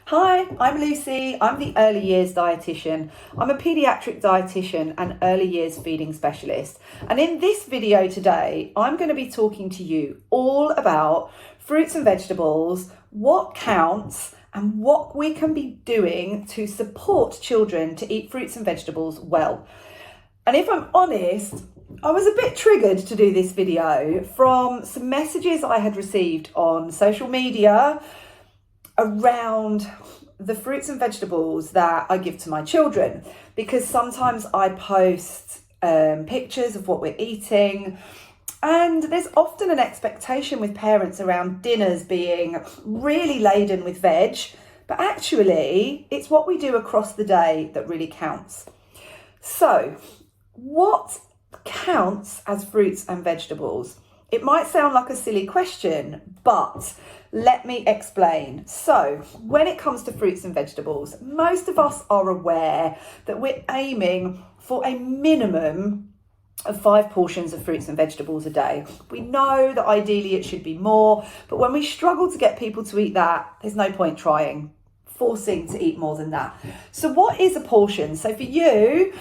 Hi, I'm Lucy. I'm the early years dietitian. I'm a paediatric dietitian and early years feeding specialist. And in this video today, I'm going to be talking to you all about fruits and vegetables, what counts, and what we can be doing to support children to eat fruits and vegetables well. And if I'm honest, I was a bit triggered to do this video from some messages I had received on social media around the fruits and vegetables that I give to my children, because sometimes I post pictures of what we're eating, and there's often an expectation with parents around dinners being really laden with veg, but actually it's what we do across the day that really counts. So what counts as fruits and vegetables? It might sound like a silly question, but let me explain. So when it comes to fruits and vegetables, most of us are aware that we're aiming for a minimum of 5 portions of fruits and vegetables a day. We know that ideally it should be more, but when we struggle to get people to eat that, there's no point forcing to eat more than that. So what is a portion? So for you,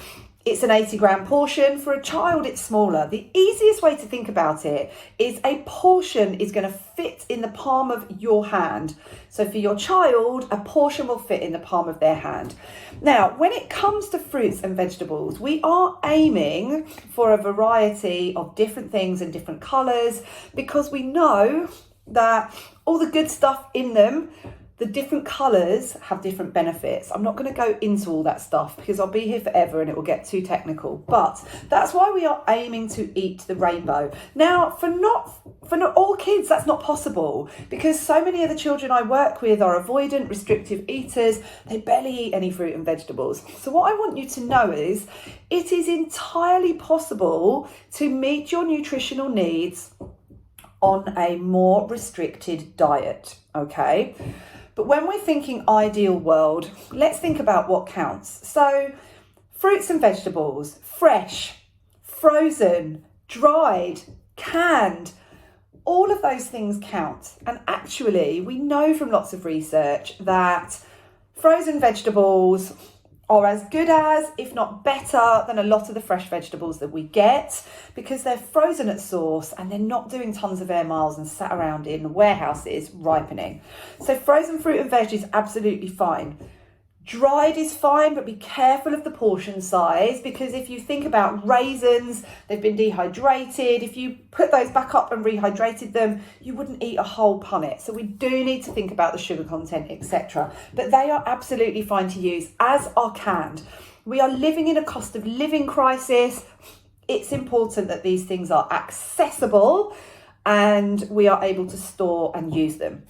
it's an 80-gram portion. For a child, it's smaller. The easiest way to think about it is a portion is going to fit in the palm of your hand. So for your child, a portion will fit in the palm of their hand. Now, when it comes to fruits and vegetables, we are aiming for a variety of different things and different colours, because we know that all the good stuff in them, the different colours, have different benefits. I'm not going to go into all that stuff because I'll be here forever and it will get too technical. But that's why we are aiming to eat the rainbow. Now, for not all kids, that's not possible, because so many of the children I work with are avoidant, restrictive eaters. They barely eat any fruit and vegetables. So what I want you to know is it is entirely possible to meet your nutritional needs on a more restricted diet, okay? But when we're thinking ideal world, let's think about what counts. So fruits and vegetables, fresh, frozen, dried, canned, all of those things count. And actually, we know from lots of research that frozen vegetables are as good as, if not better than, a lot of the fresh vegetables that we get, because they're frozen at source and they're not doing tons of air miles and sat around in warehouses ripening. So frozen fruit and veg is absolutely fine. Dried is fine, but be careful of the portion size, because if you think about raisins, they've been dehydrated. If you put those back up and rehydrated them, you wouldn't eat a whole punnet. So we do need to think about the sugar content, etc. But they are absolutely fine to use, as are canned. We are living in a cost of living crisis. It's important that these things are accessible and we are able to store and use them.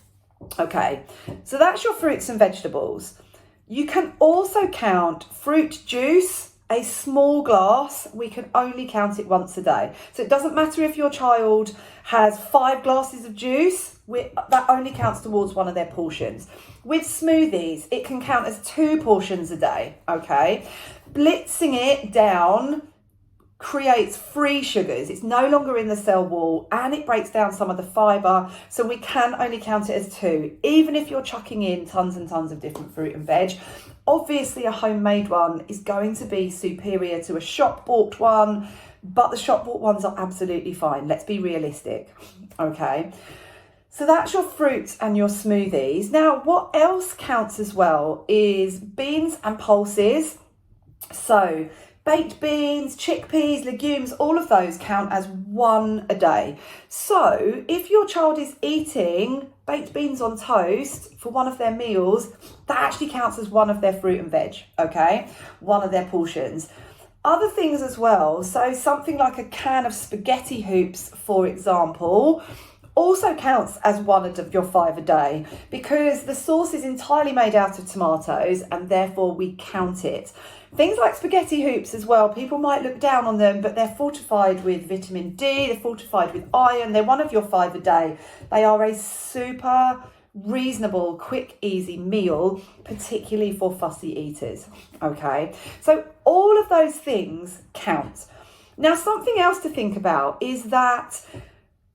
Okay, so that's your fruits and vegetables. You can also count fruit juice, a small glass. We can only count it once a day. So it doesn't matter if your child has 5 glasses of juice, that only counts towards one of their portions. With smoothies, it can count as 2 portions a day, okay? Blitzing it down creates free sugars. It's no longer in the cell wall and it breaks down some of the fibre, so we can only count it as 2, even if you're chucking in tons and tons of different fruit and veg. Obviously a homemade one is going to be superior to a shop bought one, but the shop bought ones are absolutely fine. Let's be realistic, okay? So that's your fruits and your smoothies. Now, what else counts as well is beans and pulses. So baked beans, chickpeas, legumes, all of those count as 1 a day. So if your child is eating baked beans on toast for one of their meals, that actually counts as 1 of their fruit and veg, okay? 1 of their portions. Other things as well, so something like a can of spaghetti hoops, for example, also counts as 1 of your 5 a day, because the sauce is entirely made out of tomatoes and therefore we count it. Things like spaghetti hoops as well, people might look down on them, but they're fortified with vitamin D, they're fortified with iron, they're 1 of your 5 a day. They are a super reasonable, quick, easy meal, particularly for fussy eaters, okay? So all of those things count. Now, something else to think about is that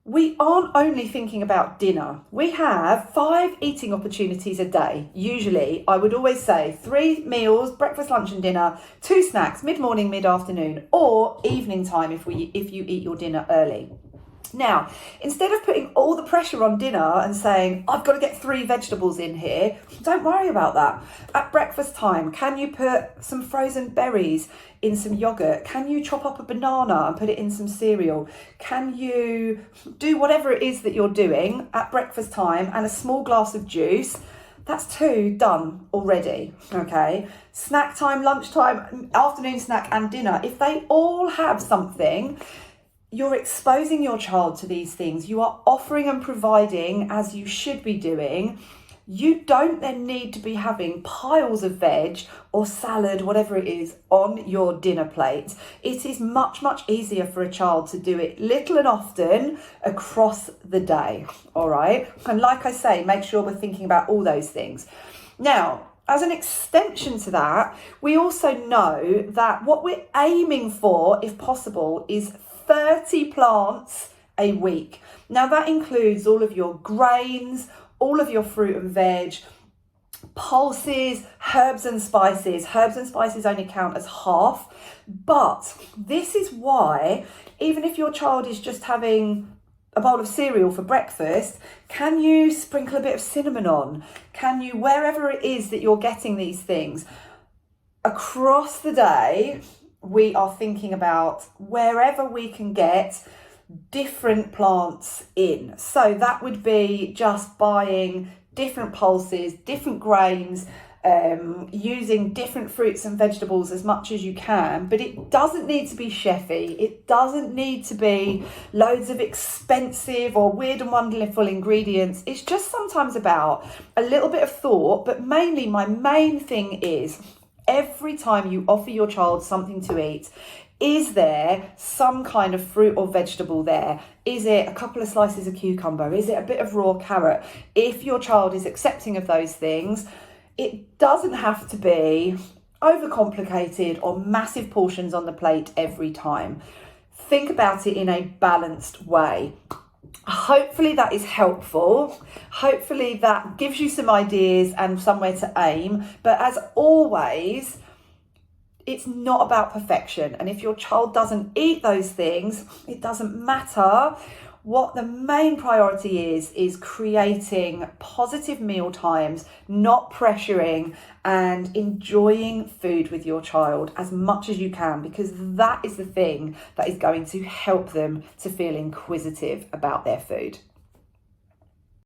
we aren't only thinking about dinner. We have 5 eating opportunities a day. Usually, I would always say 3 meals, breakfast, lunch and dinner, 2 snacks, mid-morning, mid-afternoon, or evening time if you eat your dinner early. Now, instead of putting all the pressure on dinner and saying, I've got to get 3 vegetables in here, don't worry about that. At breakfast time, can you put some frozen berries in some yogurt? Can you chop up a banana and put it in some cereal? Can you do whatever it is that you're doing at breakfast time and a small glass of juice? That's 2 done already, okay? Snack time, lunchtime, afternoon snack and dinner. If they all have something, you're exposing your child to these things. You are offering and providing as you should be doing. You don't then need to be having piles of veg or salad, whatever it is, on your dinner plate. It is much, much easier for a child to do it little and often across the day, all right? And like I say, make sure we're thinking about all those things. Now, as an extension to that, we also know that what we're aiming for, if possible, is 30 plants a week. Now that includes all of your grains, all of your fruit and veg, pulses, herbs and spices. Herbs and spices only count as half, but this is why, even if your child is just having a bowl of cereal for breakfast, can you sprinkle a bit of cinnamon on? Can you, wherever it is that you're getting these things, across the day, we are thinking about wherever we can get different plants in. So that would be just buying different pulses, different grains, using different fruits and vegetables as much as you can. But it doesn't need to be chefy. It doesn't need to be loads of expensive or weird and wonderful ingredients. It's just sometimes about a little bit of thought, but mainly my main thing is, every time you offer your child something to eat, is there some kind of fruit or vegetable there? Is it a couple of slices of cucumber? Is it a bit of raw carrot? If your child is accepting of those things, it doesn't have to be overcomplicated or massive portions on the plate every time. Think about it in a balanced way. Hopefully that is helpful. Hopefully that gives you some ideas and somewhere to aim. But as always, it's not about perfection. And if your child doesn't eat those things, it doesn't matter. What the main priority is creating positive meal times, not pressuring, and enjoying food with your child as much as you can, because that is the thing that is going to help them to feel inquisitive about their food.